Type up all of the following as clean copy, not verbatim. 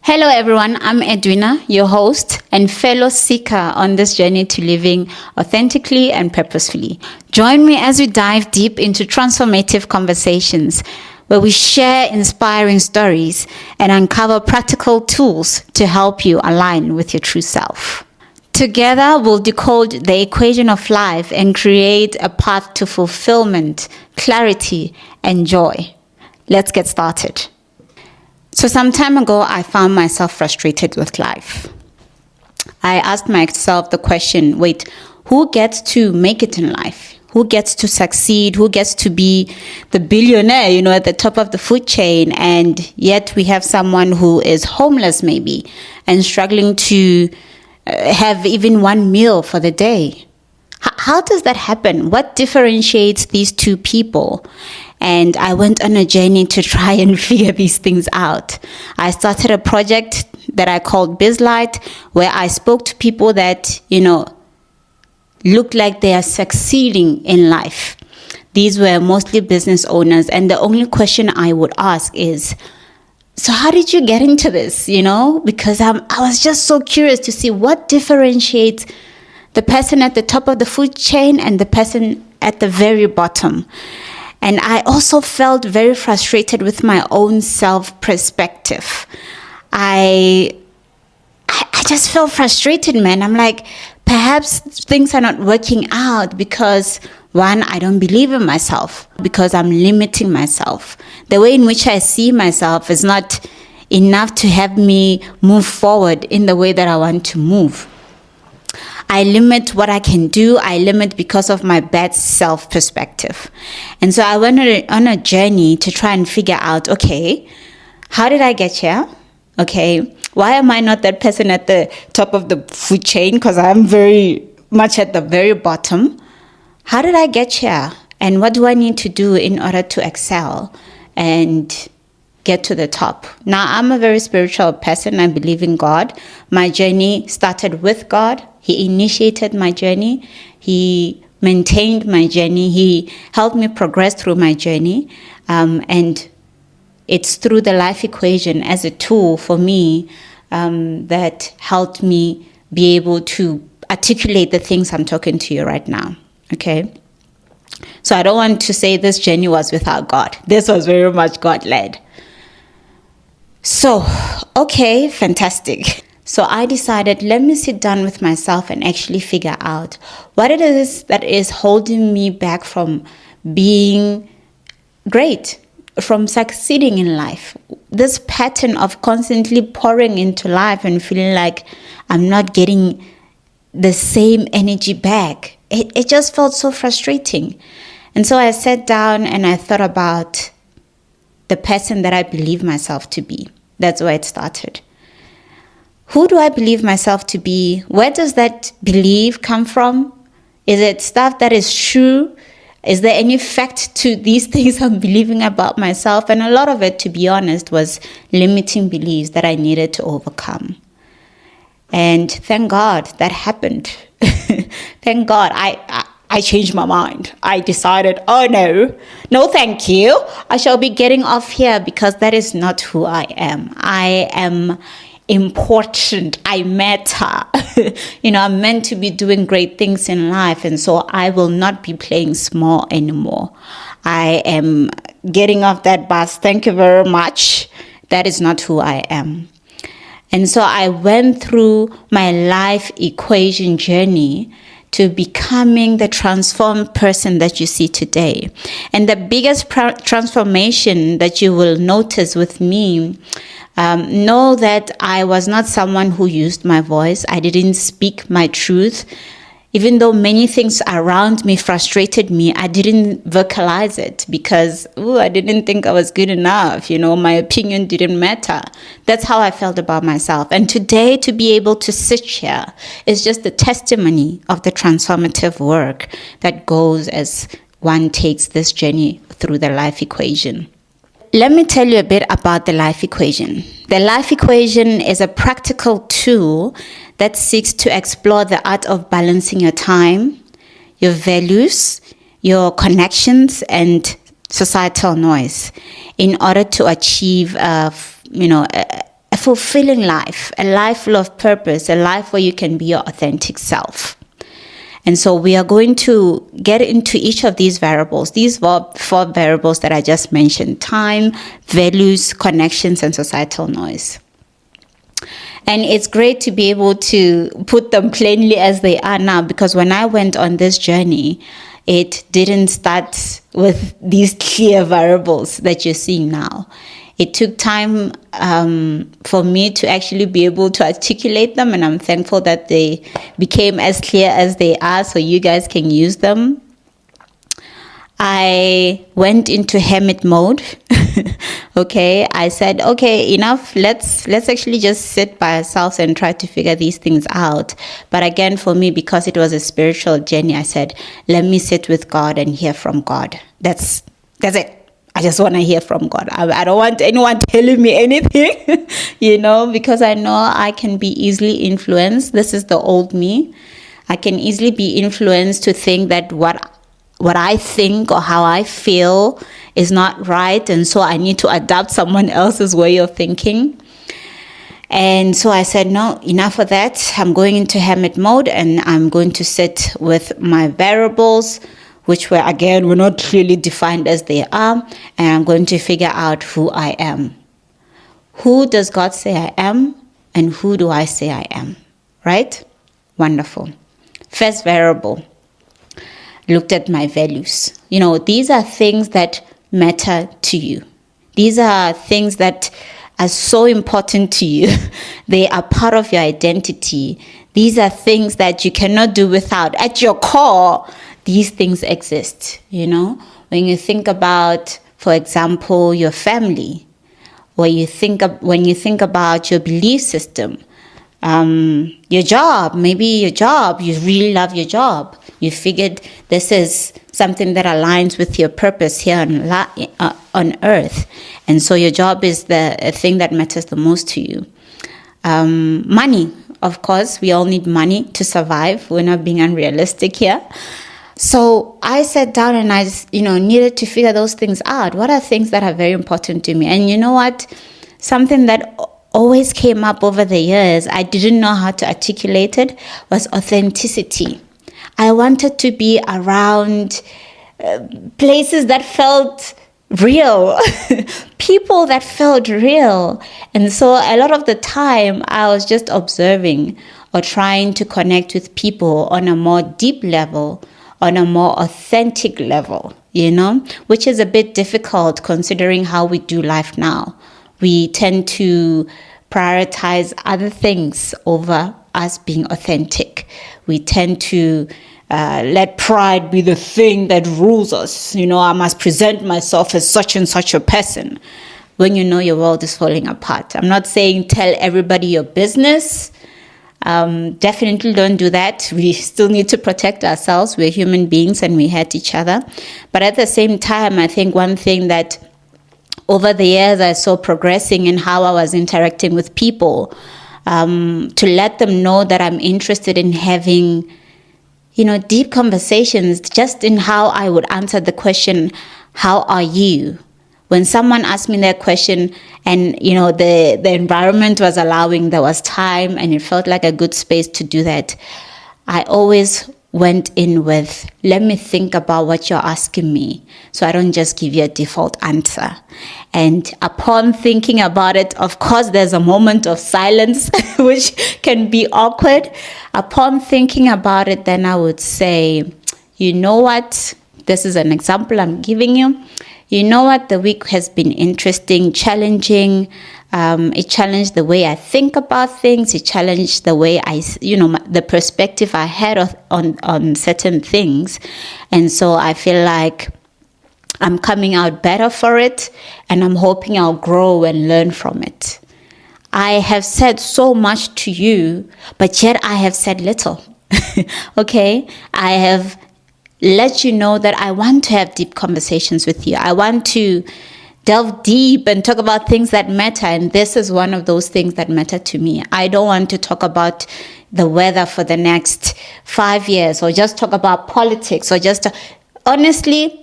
Hello, everyone. I'm Edwina, your host and fellow seeker on this journey to living authentically and purposefully. Join me as we dive deep into transformative conversations where we share inspiring stories and uncover practical tools to help you align with your true self. Together, we'll decode the equation of life and create a path to fulfillment, clarity, and joy. Let's get started. So some time ago, I found myself frustrated with life. I asked myself the question, wait, who gets to make it in life? Who gets to succeed? Who gets to be the billionaire, at the top of the food chain? And yet we have someone who is homeless maybe and struggling to have even one meal for the day. How does that happen? What differentiates these two people? And I went on a journey to try and figure these things out. I started a project that I called BizLight, where I spoke to people that, look like they are succeeding in life. These were mostly business owners. And the only question I would ask is, so how did you get into this? Because I was just so curious to see what differentiates the person at the top of the food chain and the person at the very bottom. And I also felt very frustrated with my own self-perspective. I just felt frustrated, man. I'm like, perhaps things are not working out because, one, I don't believe in myself, because I'm limiting myself. The way in which I see myself is not enough to have me move forward in the way that I want to move. I limit what I can do. I limit because of my bad self-perspective. And so I went on a journey to try and figure out, okay, how did I get here? Okay, why am I not that person at the top of the food chain? Because I'm very much at the very bottom. How did I get here? And what do I need to do in order to excel and get to the top? Now, I'm a very spiritual person. I believe in God. My journey started with God. He initiated my journey. He maintained my journey. He helped me progress through my journey. And it's through the life equation as a tool for me that helped me be able to articulate the things I'm talking to you right now. Okay? So I don't want to say this journey was without God. This was very much God-led. So, okay, fantastic. So I decided, let me sit down with myself and actually figure out what it is that is holding me back from being great, from succeeding in life. This pattern of constantly pouring into life and feeling like I'm not getting the same energy back. It just felt so frustrating. And so I sat down and I thought about the person that I believe myself to be. That's where it started. Who do I believe myself to be? Where does that belief come from? Is it stuff that is true? Is there any fact to these things I'm believing about myself? And a lot of it, to be honest, was limiting beliefs that I needed to overcome. And thank God that happened. Thank God I changed my mind. I decided, oh no, thank you. I shall be getting off here because that is not who I am. I am important. I matter. I'm meant to be doing great things in life. And so I will not be playing small anymore. I am getting off that bus. Thank you very much. That is not who I am. And so I went through my life equation journey to becoming the transformed person that you see today. And the biggest transformation that you will notice with me, know that I was not someone who used my voice. I didn't speak my truth. Even though many things around me frustrated me, I didn't vocalize it because I didn't think I was good enough. My opinion didn't matter. That's how I felt about myself. And today, to be able to sit here is just the testimony of the transformative work that goes as one takes this journey through the life equation. Let me tell you a bit about the life equation. The life equation is a practical tool that seeks to explore the art of balancing your time, your values, your connections, and societal noise in order to achieve a fulfilling life, a life full of purpose, a life where you can be your authentic self. And so we are going to get into each of these variables, these four variables that I just mentioned: time, values, connections, and societal noise. And it's great to be able to put them plainly as they are now, because when I went on this journey, it didn't start with these clear variables that you're seeing now. It took time for me to actually be able to articulate them, and I'm thankful that they became as clear as they are so you guys can use them. I went into hermit mode. Okay, I said, okay, enough. Let's actually just sit by ourselves and try to figure these things out. But again, for me, because it was a spiritual journey, I said, let me sit with God and hear from God. That's it. I just want to hear from God. I don't want anyone telling me anything, because I know I can be easily influenced. This is the old me. I can easily be influenced to think that what I think or how I feel is not right, and so I need to adapt someone else's way of thinking. And so I said, no, enough of that. I'm going into hermit mode, and I'm going to sit with my variables, which were not clearly defined as they are, and I'm going to figure out who I am. Who does God say I am, and who do I say I am? Right? Wonderful. First variable. Looked at my values. These are things that matter to you. These are things that are so important to you. They are part of your identity. These are things that you cannot do without. At your core, these things exist. When you think about, for example, your family, or when you think about your belief system, your job, you really love your job. You figured this is something that aligns with your purpose here on earth. And so your job is the thing that matters the most to you. Money, of course, we all need money to survive. We're not being unrealistic here. So I sat down and I needed to figure those things out. What are things that are very important to me? And you know what? Something that always came up over the years, I didn't know how to articulate it, was authenticity. I wanted to be around places that felt real, people that felt real. And so a lot of the time I was just observing or trying to connect with people on a more deep level, on a more authentic level, which is a bit difficult considering how we do life now. We tend to prioritize other things over us being authentic. We tend to let pride be the thing that rules us. I must present myself as such and such a person, when your world is falling apart. I'm not saying tell everybody your business. Definitely don't do that. We still need to protect ourselves. We're human beings and we hurt each other. But at the same time, I think one thing that over the years I saw progressing in how I was interacting with people, to let them know that I'm interested in having, deep conversations, just in how I would answer the question, how are you? When someone asked me that question and, the environment was allowing, there was time and it felt like a good space to do that, I always went in with, let me think about what you're asking me, so I don't just give you a default answer. And upon thinking about it, of course, there's a moment of silence, which can be awkward. Upon thinking about it, then I would say, you know what? This is an example I'm giving you. You know what? The week has been interesting, challenging. It challenged the way I think about things. It challenged the way the perspective I had on certain things. And so I feel like I'm coming out better for it, and I'm hoping I'll grow and learn from it. I have said so much to you, but yet I have said little. Okay? I have let you know that I want to have deep conversations with you. I want to delve deep and talk about things that matter. And this is one of those things that matter to me. I don't want to talk about the weather for the next 5 years, or just talk about politics, or honestly,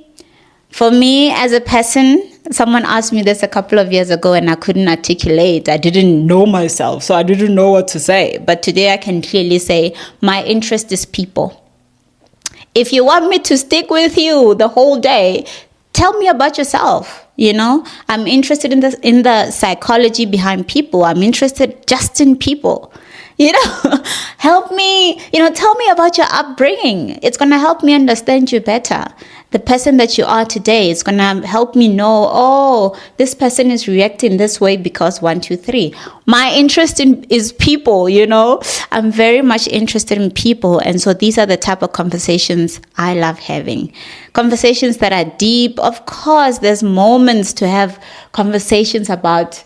For me as a person, someone asked me this a couple of years ago and I couldn't articulate. I didn't know myself, so I didn't know what to say. But today I can clearly say my interest is people. If you want me to stick with you the whole day, tell me about yourself. I'm interested in the psychology behind people. I'm interested just in people. Help me, tell me about your upbringing. It's going to help me understand you better. The person that you are today is going to help me know, this person is reacting this way because 1, 2, 3. My interest is people, I'm very much interested in people. And so these are the type of conversations I love having. Conversations that are deep. Of course, there's moments to have conversations about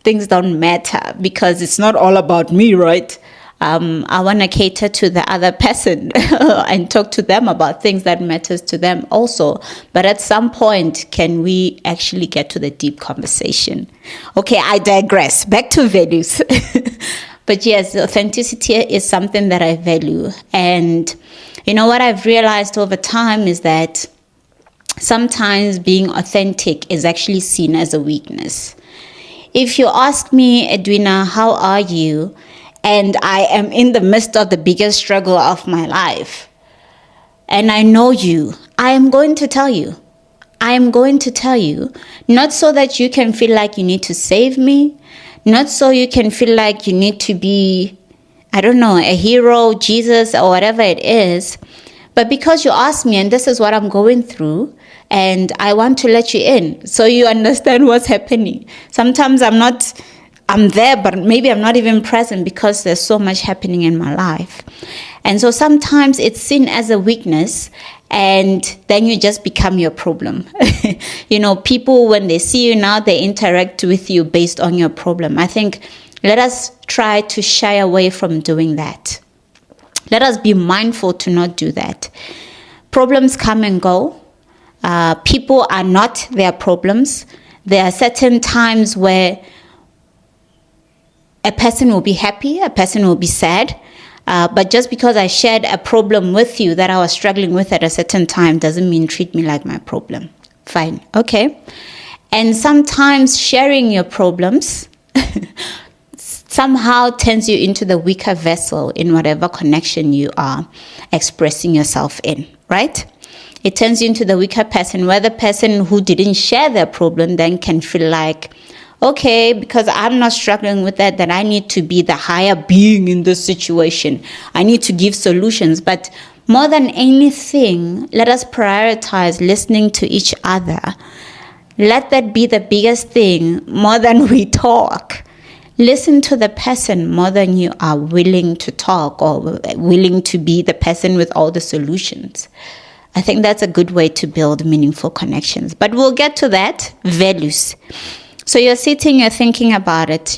things don't matter because it's not all about me, right? I want to cater to the other person and talk to them about things that matters to them also. But at some point, can we actually get to the deep conversation? Okay, I digress. Back to values. But yes, authenticity is something that I value. And what I've realized over time is that sometimes being authentic is actually seen as a weakness. If you ask me, Edwina, how are you? And I am in the midst of the biggest struggle of my life, and I know you, I am going to tell you. I am going to tell you, not so that you can feel like you need to save me, not so you can feel like you need to be, a hero, Jesus, or whatever it is, but because you asked me and this is what I'm going through, and I want to let you in so you understand what's happening. Sometimes I'm there, but maybe I'm not even present because there's so much happening in my life. And so sometimes it's seen as a weakness, and then you just become your problem. People, when they see you now, they interact with you based on your problem. I think let us try to shy away from doing that. Let us be mindful to not do that. Problems come and go. People are not their problems. There are certain times where a person will be happy, a person will be sad. But just because I shared a problem with you that I was struggling with at a certain time doesn't mean treat me like my problem. Fine, okay. And sometimes sharing your problems somehow turns you into the weaker vessel in whatever connection you are expressing yourself in, right? It turns you into the weaker person, where the person who didn't share their problem then can feel like, okay, because I'm not struggling with that, then I need to be the higher being in this situation. I need to give solutions. But more than anything, let us prioritize listening to each other. Let that be the biggest thing more than we talk. Listen to the person more than you are willing to talk or willing to be the person with all the solutions. I think that's a good way to build meaningful connections. But we'll get to that. Values. So you're sitting, you're thinking about it.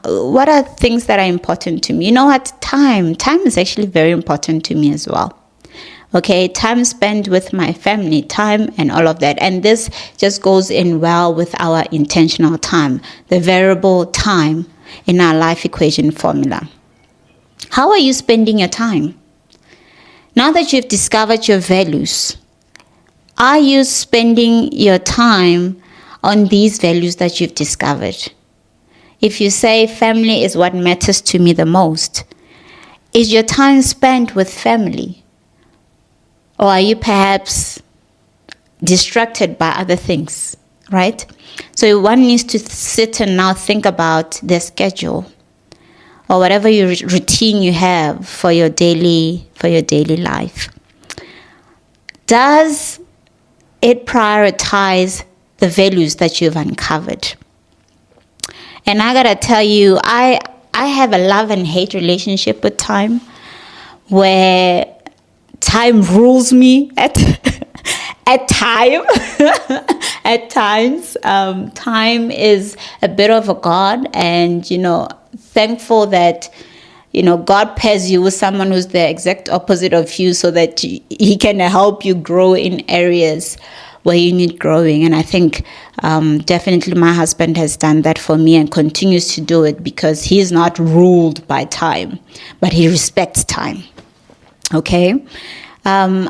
What are things that are important to me? You know what? Time is actually very important to me as well. Okay, time spent with my family, time and all of that. And this just goes in well with our intentional time, the variable time in our life equation formula. How are you spending your time? Now that you've discovered your values, are you spending your time on these values that you've discovered? If you say family is what matters to me the most, is your time spent with family? Or are you perhaps distracted by other things, right? So one needs to sit and now think about their schedule or whatever your routine you have for your daily life. Does it prioritize the values that you've uncovered? And I gotta tell you, I have a love and hate relationship with time, where time rules me at time. At times, time is a bit of a god, and thankful that God pairs you with someone who's the exact opposite of you, so that he can help you grow in areas where you need growing. And I think definitely my husband has done that for me and continues to do it, because he's not ruled by time, but he respects time. Okay.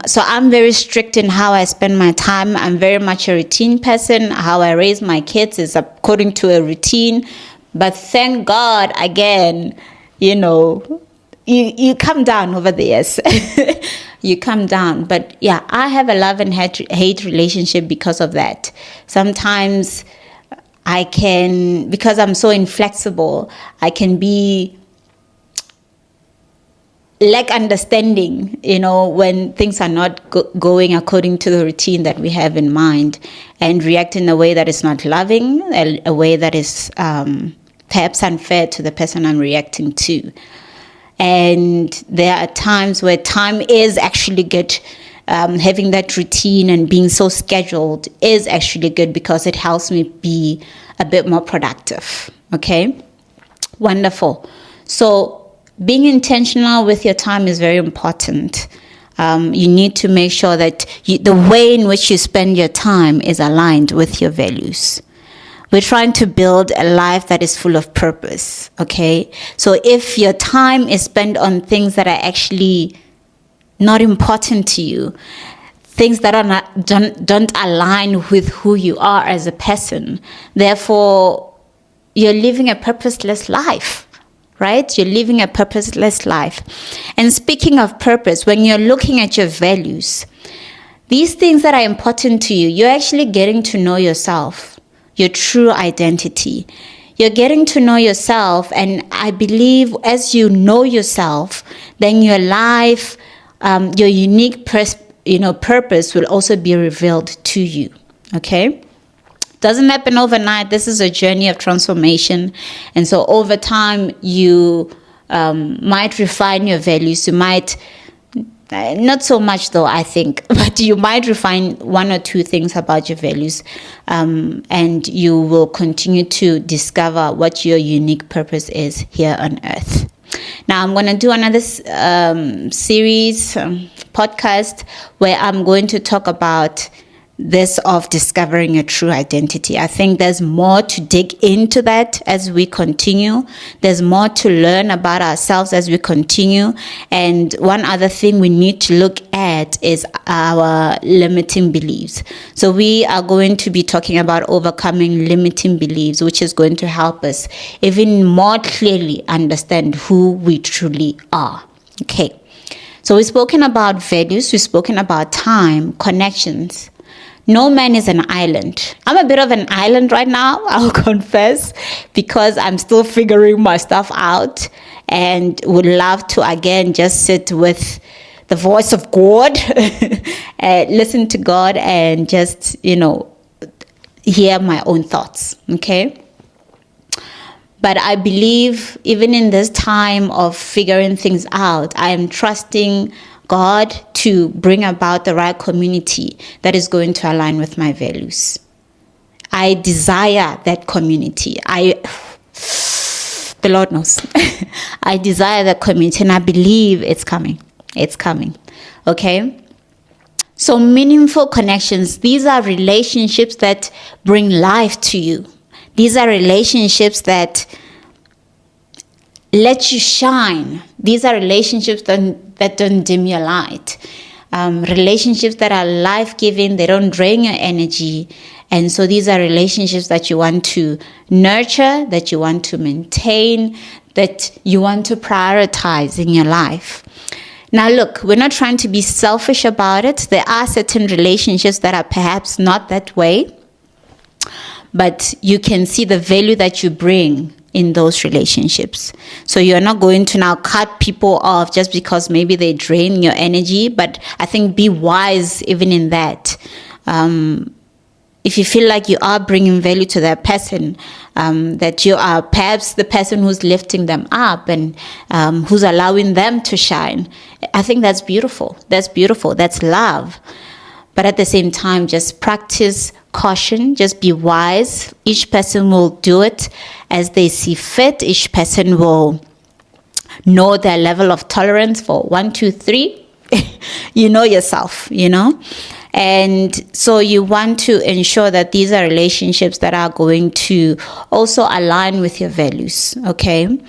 So I'm very strict in how I spend my time. I'm very much a routine person. How I raise my kids is according to a routine. But thank God, again, you come down over the years. You come down. But yeah, I have a love and hate relationship because of that. Sometimes I can, because I'm so inflexible, I can be lack understanding, when things are not going according to the routine that we have in mind, and react in a way that is not loving, a way that is perhaps unfair to the person I'm reacting to. And there are times where time is actually good. Having that routine and being so scheduled is actually good because it helps me be a bit more productive. Okay? Wonderful. So being intentional with your time is very important. You need to make sure that the way in which you spend your time is aligned with your values. We're trying to build a life that is full of purpose, okay? So if your time is spent on things that are actually not important to you, things that don't align with who you are as a person, therefore you're living a purposeless life. Right? You're living a purposeless life. And speaking of purpose, when you're looking at your values, these things that are important to you, you're actually getting to know yourself, your true identity. You're getting to know yourself, and I believe as you know yourself, then your life, your unique purpose will also be revealed to you. Okay? Doesn't happen overnight. This is a journey of transformation. And so over time, you might refine your values. You might, not so much though, I think, but you might refine one or two things about your values. And you will continue to discover what your unique purpose is here on earth. Now, I'm going to do another series, podcast, where I'm going to talk about this of discovering a true identity. I think there's more to dig into that as we continue. There's more to learn about ourselves as we continue. And one other thing we need to look at is our limiting beliefs. So we are going to be talking about overcoming limiting beliefs, which is going to help us even more clearly understand who we truly are. Okay. So we've spoken about values. We've spoken about time, connections. No man is an island. I'm a bit of an island right now, I'll confess, because I'm still figuring my stuff out and would love to, again, just sit with the voice of God, listen to God and just, hear my own thoughts, okay? But I believe even in this time of figuring things out, I am trusting God to bring about the right community that is going to align with my values. I desire that community. The Lord knows. I desire that community, and I believe it's coming. It's coming. Okay? So meaningful connections, these are relationships that bring life to you. These are relationships that let you shine. These are relationships that don't dim your light. Relationships that are life-giving, they don't drain your energy. And so these are relationships that you want to nurture, that you want to maintain, that you want to prioritize in your life. Now look, we're not trying to be selfish about it. There are certain relationships that are perhaps not that way, but you can see the value that you bring in those relationships. So you're not going to now cut people off just because maybe they drain your energy, but I think be wise even in that. If you feel like you are bringing value to that person, that you are perhaps the person who's lifting them up and who's allowing them to shine, I think that's beautiful. That's beautiful. That's love. But at the same time, just practice caution, just be wise. Each person will do it as they see fit. Each person will know their level of tolerance for 1, 2, 3. You know yourself, And so you want to ensure that these are relationships that are going to also align with your values, okay?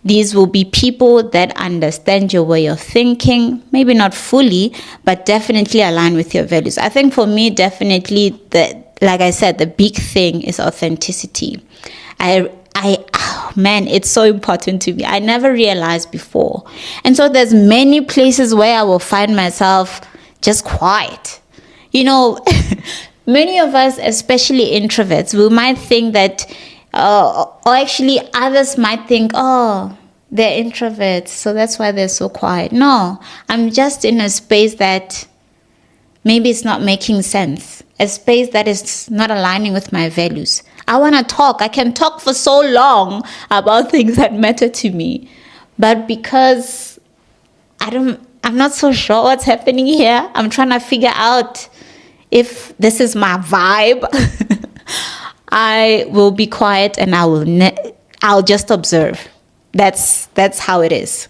These will be people that understand your way of thinking, maybe not fully, but definitely align with your values. I think for me, definitely, like I said, the big thing is authenticity. Man, it's so important to me. I never realized before. And so there's many places where I will find myself just quiet. You know, many of us, especially introverts, we might think that, or actually others might think, oh, they're introverts, so that's why they're so quiet. No, I'm just in a space that maybe it's not making sense, a space that is not aligning with my values. I want to talk. I can talk for so long about things that matter to me, but because I'm not so sure what's happening here. I'm trying to figure out if this is my vibe. I will be quiet and I'll just observe. That's how it is.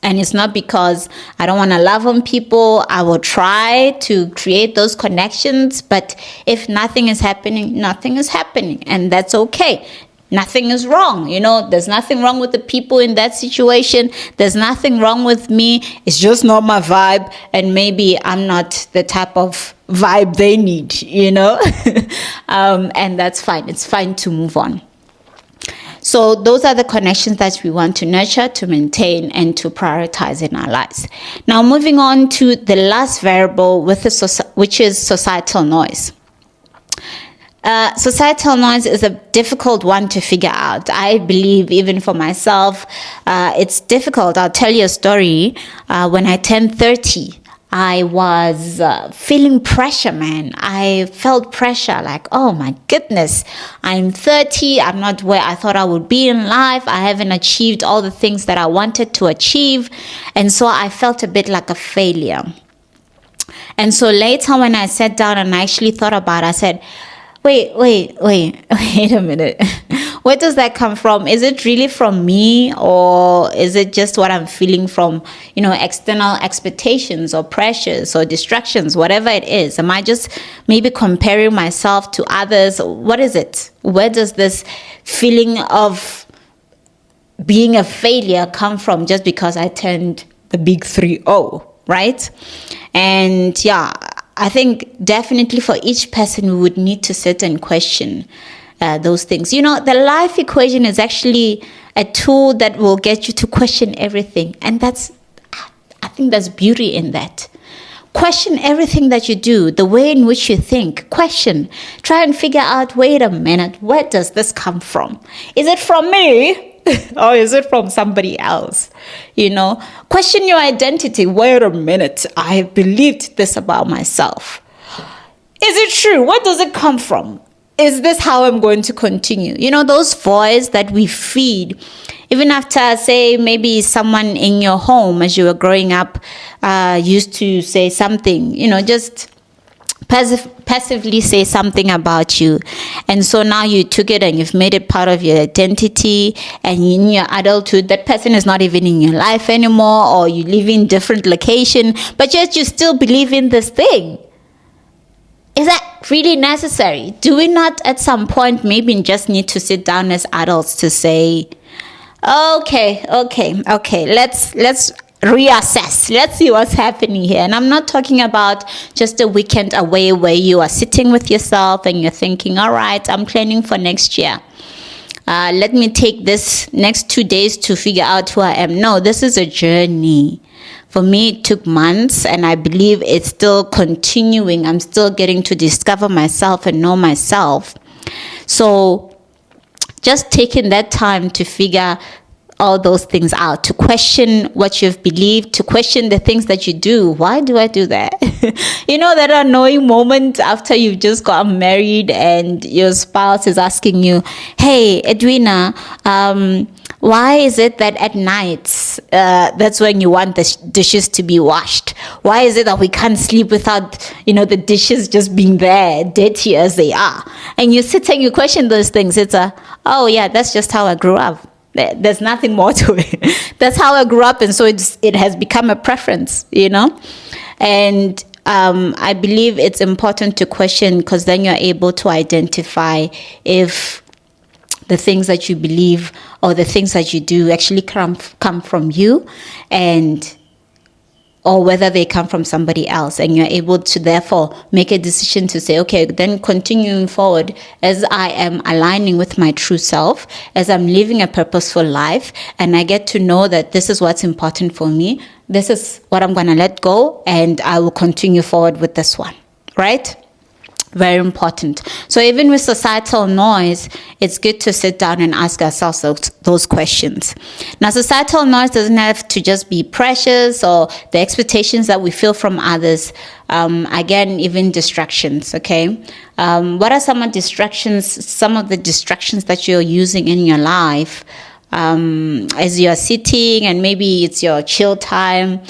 And it's not because I don't want to love on people. I will try to create those connections. But if nothing is happening, nothing is happening. And that's okay. Nothing is wrong. You know, there's nothing wrong with the people in that situation. There's nothing wrong with me. It's just not my vibe. And maybe I'm not the type of vibe they need, you know. And that's fine. It's fine to move on. So those are the connections that we want to nurture, to maintain, and to prioritize in our lives. Now, moving on to the last variable, which is societal noise. Societal noise is a difficult one to figure out. I believe even for myself, it's difficult. I'll tell you a story. When I turned 30, I was feeling pressure, man. I felt pressure like, oh my goodness, I'm 30. I'm not where I thought I would be in life. I haven't achieved all the things that I wanted to achieve. And so I felt a bit like a failure. And so later when I sat down and I actually thought about it, I said, wait a minute. Where does that come from? Is it really from me, or is it just what I'm feeling from, external expectations or pressures or distractions, whatever it is? Am I just maybe comparing myself to others? What is it? Where does this feeling of being a failure come from just because I turned the big 3-0, right? And yeah, I think definitely for each person, we would need to sit and question those things. The life equation is actually a tool that will get you to question everything. And I think there's beauty in that. Question everything that you do, the way in which you think. Question. Try and figure out, wait a minute, where does this come from? Is it from me? Or is it from somebody else? Question your identity. Wait a minute, I believed this about myself. Is it true? Where does it come from? Is this how I'm going to continue? Those voices that we feed, even after, say, maybe someone in your home as you were growing up used to say something, just passively say something about you. And so now you took it and you've made it part of your identity. And in your adulthood, that person is not even in your life anymore, or you live in different location, but yet you still believe in this thing. Is that really necessary? Do we not at some point maybe just need to sit down as adults to say, okay, let's reassess. Let's see what's happening here. And I'm not talking about just a weekend away where you are sitting with yourself and you're thinking, all right, I'm planning for next year. Let me take this next 2 days to figure out who I am. No, this is a journey. For me, it took months, and I believe it's still continuing. I'm still getting to discover myself and know myself. So just taking that time to figure all those things out, to question what you've believed, to question the things that you do. Why do I do that? That annoying moment after you've just gotten married and your spouse is asking you, hey, Edwina, why is it that at nights, that's when you want the dishes to be washed? Why is it that we can't sleep without, the dishes just being there, dirty as they are? And you sit and you question those things. It's oh yeah, that's just how I grew up. There's nothing more to it. That's how I grew up. And so it has become a preference, And I believe it's important to question, because then you're able to identify if the things that you believe or the things that you do actually come from you, and or whether they come from somebody else, and you're able to therefore make a decision to say, okay, then continuing forward, as I am aligning with my true self, as I'm living a purposeful life, and I get to know that this is what's important for me, this is what I'm going to let go, and I will continue forward with this one, right? Very important. So even with societal noise, it's good to sit down and ask ourselves those questions. Now, societal noise doesn't have to just be pressures or the expectations that we feel from others. Again, even distractions, okay? What are some of the distractions that you're using in your life as you're sitting and maybe it's your chill time?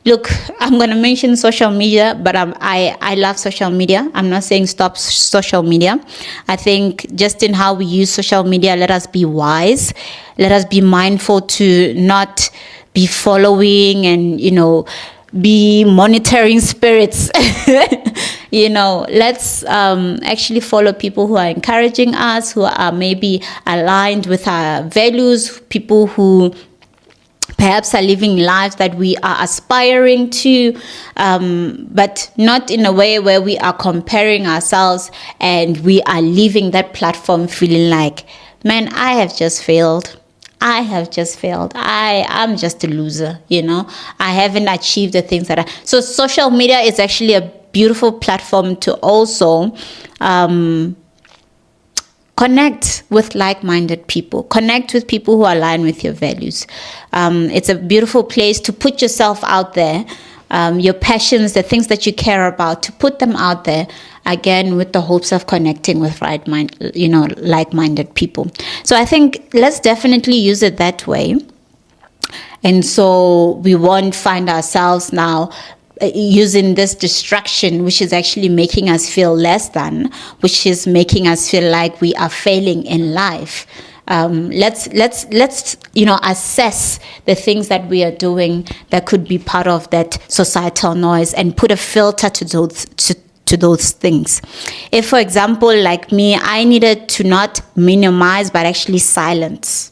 Look, I'm going to mention social media, but I love social media. I'm not saying stop social media. I think just in how we use social media, let us be wise. Let us be mindful to not be following and, be monitoring spirits. Let's actually follow people who are encouraging us, who are maybe aligned with our values, people who perhaps are living lives that we are aspiring to, but not in a way where we are comparing ourselves and we are leaving that platform feeling like, man, I have just failed. I'm just a loser, I haven't achieved the things that So social media is actually a beautiful platform to also connect with like-minded people. Connect with people who align with your values. It's a beautiful place to put yourself out there, your passions, the things that you care about, to put them out there, again, with the hopes of connecting with like-minded people. So I think let's definitely use it that way. And so we won't find ourselves now using this distraction, which is actually making us feel less than, which is making us feel like we are failing in life. Let's assess the things that we are doing that could be part of that societal noise and put a filter to those things. If, for example, like me, I needed to not minimize but actually silence,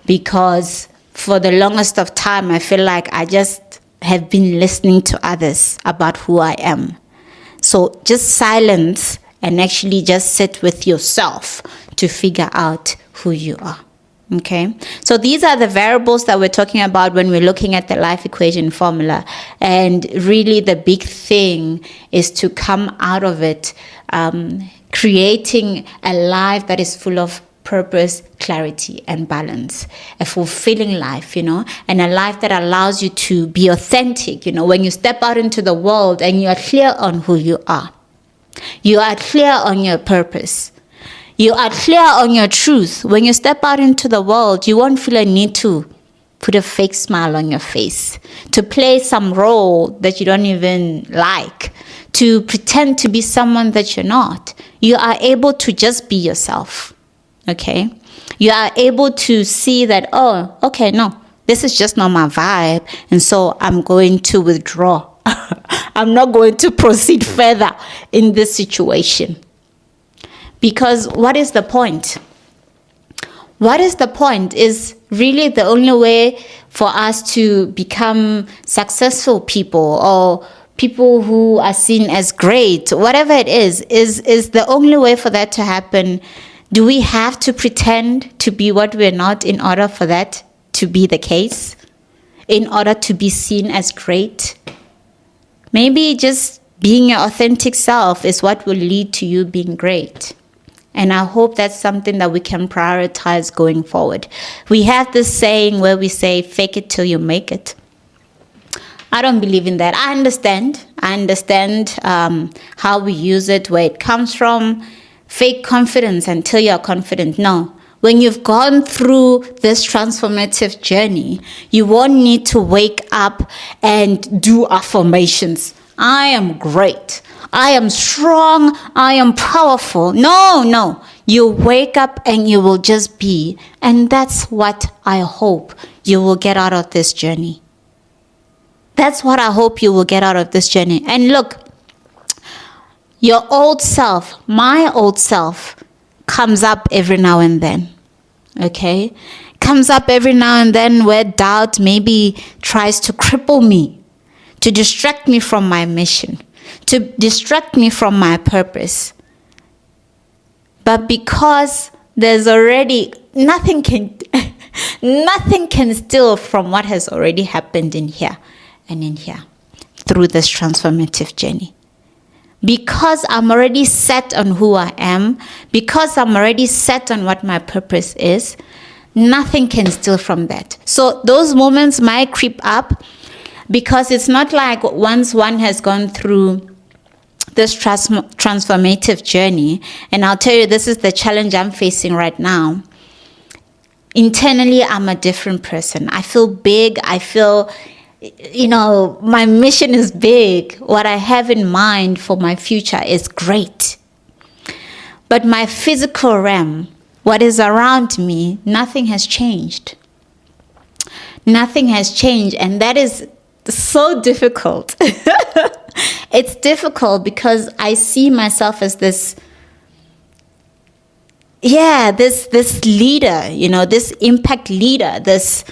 because for the longest of time I feel like I just have been listening to others about who I am. So just silence and actually just sit with yourself to figure out who you are. Okay, so these are the variables that we're talking about when we're looking at the life equation formula. And really the big thing is to come out of it creating a life that is full of purpose, clarity, and balance. A fulfilling life, and a life that allows you to be authentic, when you step out into the world and you are clear on who you are. You are clear on your purpose. You are clear on your truth. When you step out into the world, you won't feel a need to put a fake smile on your face, to play some role that you don't even like, to pretend to be someone that you're not. You are able to just be yourself. Okay, you are able to see that, oh, okay, no, this is just not my vibe. And so I'm going to withdraw. I'm not going to proceed further in this situation. Because what is the point? What is the point is really the only way for us to become successful people, or people who are seen as great, whatever it is the only way for that to happen. Do we have to pretend to be what we're not in order for that to be the case? In order to be seen as great? Maybe just being your authentic self is what will lead to you being great. And I hope that's something that we can prioritize going forward. We have this saying where we say, fake it till you make it. I don't believe in that. I understand how we use it, where it comes from. Fake confidence until you're confident. No. When you've gone through this transformative journey, you won't need to wake up and do affirmations. I am great. I am strong. I am powerful. No. You wake up and you will just be. And that's what I hope you will get out of this journey. That's what I hope you will get out of this journey. And look, your old self, my old self, comes up every now and then. Okay? Comes up every now and then where doubt maybe tries to cripple me, to distract me from my mission, to distract me from my purpose. But because there's already nothing can steal from what has already happened in here and in here through this transformative journey. Because I'm already set on who I am, because I'm already set on what my purpose is, nothing can steal from that. So those moments might creep up, because it's not like once one has gone through this transformative journey, and I'll tell you, this is the challenge I'm facing right now. Internally, I'm a different person. I feel big. I feel, my mission is big. What I have in mind for my future is great. But my physical realm, what is around me, nothing has changed. Nothing has changed, and that is so difficult. It's difficult because I see myself as this leader, this impact leader, this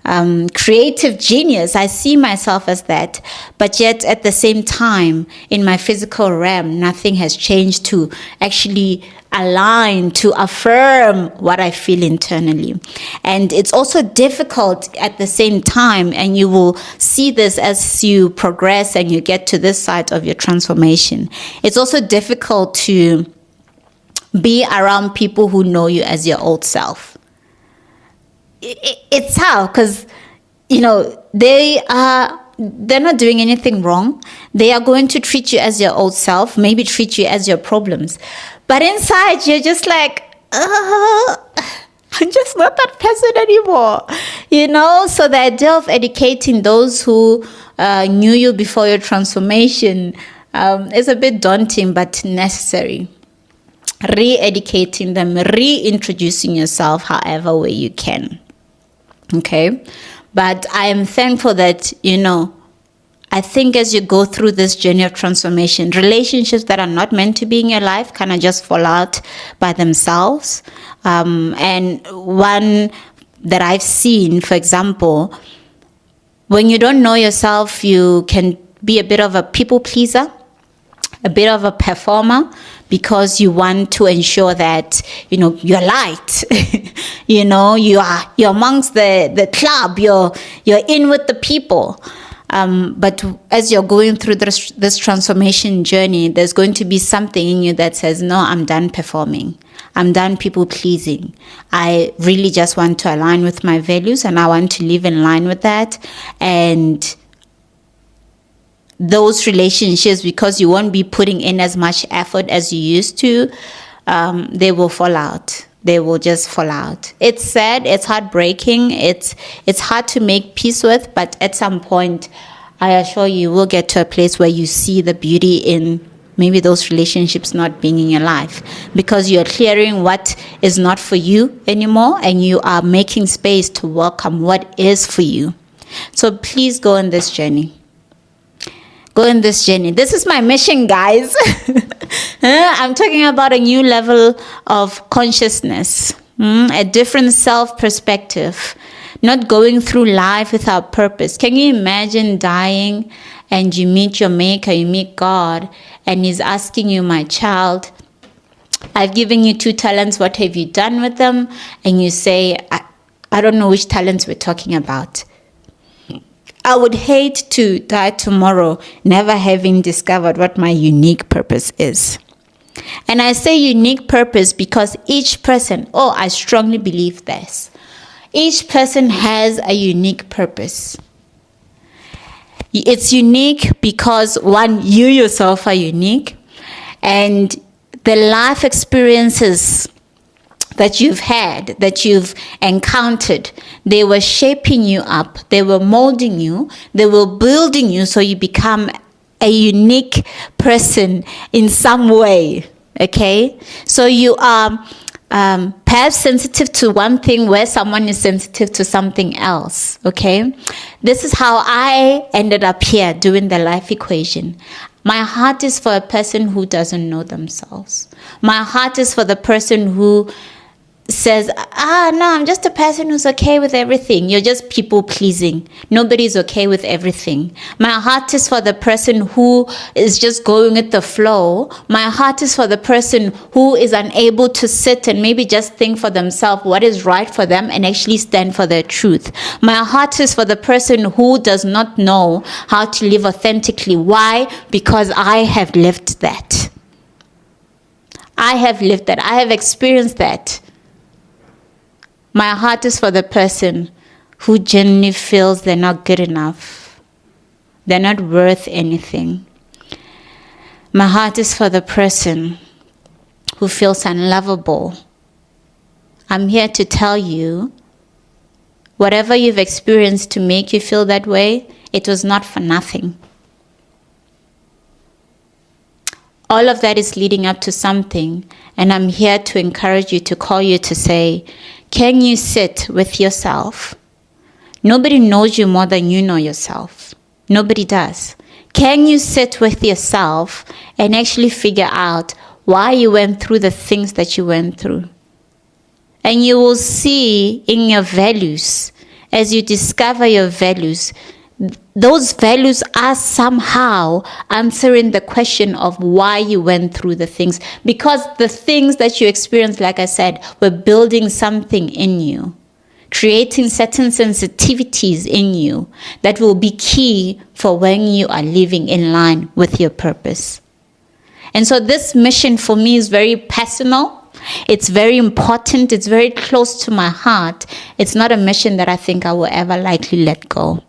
creative genius. I see myself as that. But yet at the same time, in my physical realm, nothing has changed to actually align, to affirm what I feel internally. And it's also difficult at the same time, and you will see this as you progress and you get to this side of your transformation. It's also difficult to be around people who know you as your old self. It's how, because, they're not doing anything wrong. They are going to treat you as your old self, maybe treat you as your problems. But inside, you're just like, I'm just not that person anymore. So the idea of educating those who knew you before your transformation is a bit daunting, but necessary. Re-educating them, reintroducing yourself however way you can. Okay? But I am thankful that, I think as you go through this journey of transformation, relationships that are not meant to be in your life kind of just fall out by themselves. And one that I've seen, for example, when you don't know yourself, you can be a bit of a people pleaser, a bit of a performer, because you want to ensure that, you're liked. You're amongst the club, you're in with the people. But as you're going through this transformation journey, there's going to be something in you that says, no, I'm done performing. I'm done people pleasing. I really just want to align with my values, and I want to live in line with that. And those relationships, because you won't be putting in as much effort as you used to, they will fall out. They will just fall out. It's sad. It's heartbreaking. It's hard to make peace with, but at some point, I assure you will get to a place where you see the beauty in maybe those relationships not being in your life, because you're clearing what is not for you anymore, and you are making space to welcome what is for you. So please go on this journey. Go in this journey. This is my mission, guys. I'm talking about a new level of consciousness, a different self-perspective, not going through life without purpose. Can you imagine dying and you meet your maker, you meet God, and he's asking you, my child, I've given you 2 talents. What have you done with them? And you say, I don't know which talents we're talking about. I would hate to die tomorrow never having discovered what my unique purpose is. And I say unique purpose because each person, I strongly believe this. Each person has a unique purpose. It's unique because, one, you yourself are unique, and the life experiences that you've had, that you've encountered, they were shaping you up, they were molding you, they were building you so you become a unique person in some way, okay? So you are perhaps sensitive to one thing where someone is sensitive to something else. Okay, this is how I ended up here doing the life equation. My heart is for a person who doesn't know themselves. My heart is for the person who says, no, I'm just a person who's okay with everything. You're just people pleasing. Nobody's okay with everything. My heart is for the person who is just going with the flow. My heart is for the person who is unable to sit and maybe just think for themselves what is right for them and actually stand for their truth. My heart is for the person who does not know how to live authentically. Why? Because I have lived that. I have lived that. I have experienced that. My heart is for the person who genuinely feels they're not good enough. They're not worth anything. My heart is for the person who feels unlovable. I'm here to tell you, whatever you've experienced to make you feel that way, it was not for nothing. All of that is leading up to something, and I'm here to encourage you, to call you to say, can you sit with yourself? Nobody knows you more than you know yourself. Nobody does. Can you sit with yourself and actually figure out why you went through the things that you went through? And you will see in your values, as you discover your values, those values are somehow answering the question of why you went through the things. Because the things that you experienced, like I said, were building something in you, creating certain sensitivities in you that will be key for when you are living in line with your purpose. And so this mission for me is very personal. It's very important. It's very close to my heart. It's not a mission that I think I will ever likely let go.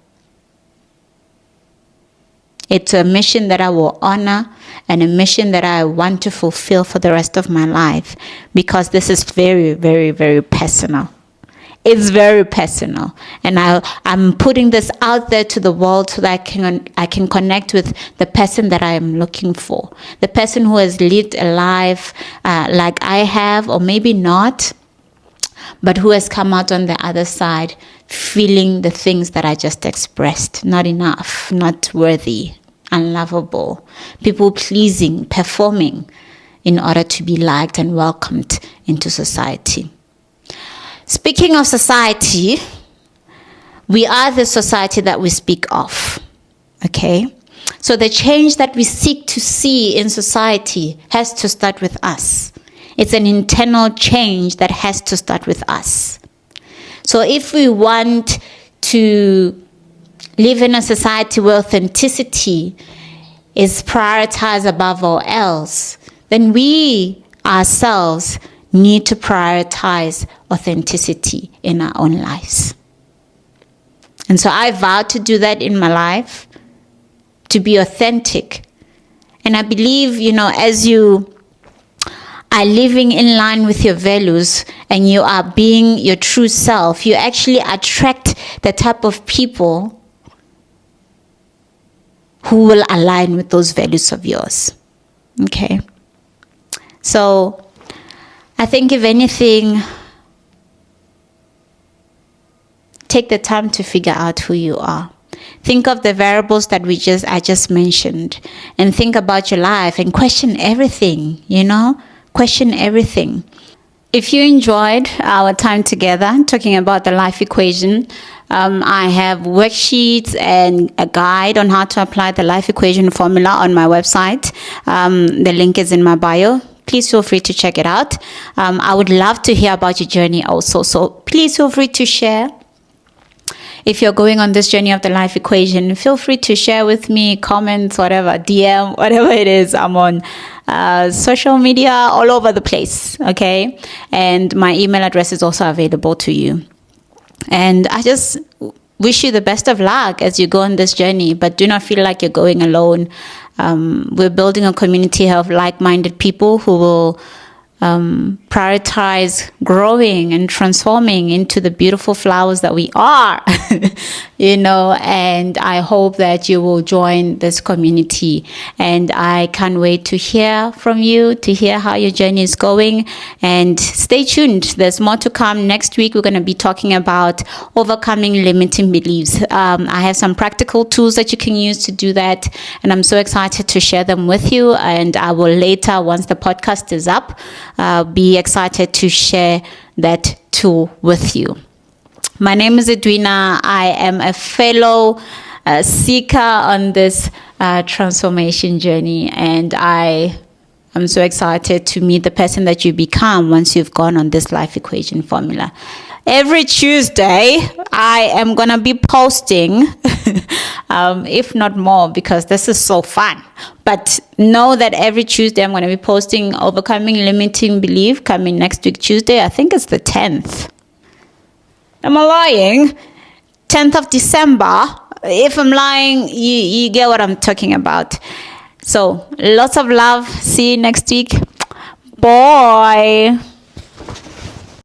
It's a mission that I will honor and a mission that I want to fulfill for the rest of my life, because this is very, very, very personal. It's very personal. And I'm putting this out there to the world so that I can connect with the person that I am looking for. The person who has lived a life like I have, or maybe not, but who has come out on the other side feeling the things that I just expressed. Not enough, not worthy, unlovable, people pleasing, performing in order to be liked and welcomed into society. Speaking of society, we are the society that we speak of. Okay? So the change that we seek to see in society has to start with us. It's an internal change that has to start with us. So if we want to live in a society where authenticity is prioritized above all else, then we ourselves need to prioritize authenticity in our own lives. And so I vow to do that in my life, to be authentic. And I believe, as you are living in line with your values and you are being your true self, you actually attract the type of people who will align with those values of yours. Okay? So I think if anything, take the time to figure out who you are. Think of the variables that I just mentioned, and think about your life and question everything, Question everything. If you enjoyed our time together talking about the life equation, I have worksheets and a guide on how to apply the life equation formula on my website. The link is in my bio. Please feel free to check it out. I would love to hear about your journey also. So please feel free to share. If you're going on this journey of the life equation, feel free to share with me, comments, whatever, DM, whatever it is. I'm on social media all over the place, okay? And my email address is also available to you. And I just wish you the best of luck as you go on this journey, but do not feel like you're going alone. We're building a community of like-minded people who will prioritize growing and transforming into the beautiful flowers that we are, and I hope that you will join this community. And I can't wait to hear from you, to hear how your journey is going. And stay tuned. There's more to come. Next week, we're going to be talking about overcoming limiting beliefs. I have some practical tools that you can use to do that. And I'm so excited to share them with you. And I will later, once the podcast is up, be excited to share that tool with you. My name is Edwina. I am a fellow seeker on this transformation journey, and I'm so excited to meet the person that you become once you've gone on this life equation formula. Every Tuesday, I am going to be posting, if not more, because this is so fun. But know that every Tuesday, I'm going to be posting Overcoming Limiting Belief, coming next week, Tuesday. I think it's the 10th. Am I lying? 10th of December. If I'm lying, you get what I'm talking about. So, lots of love. See you next week. Bye.